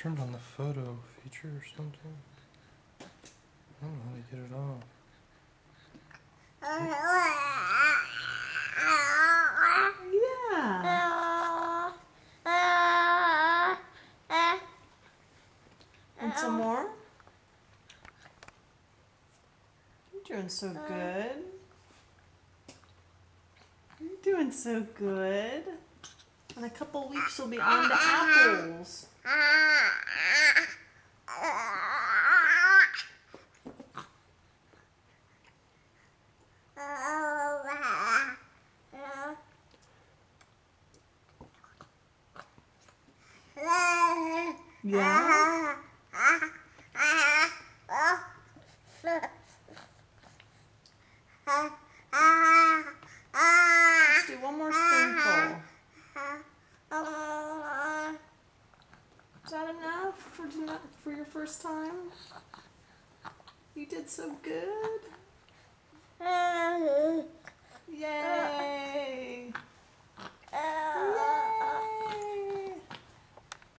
turned on the photo feature or something. I don't know how to get it off. Yeah. And some more? You're doing so good. You're doing so good. In a couple weeks you'll be on to apples. Yeah? Let's do one more spoonful. Is that enough for your first time? You did so good. Yay!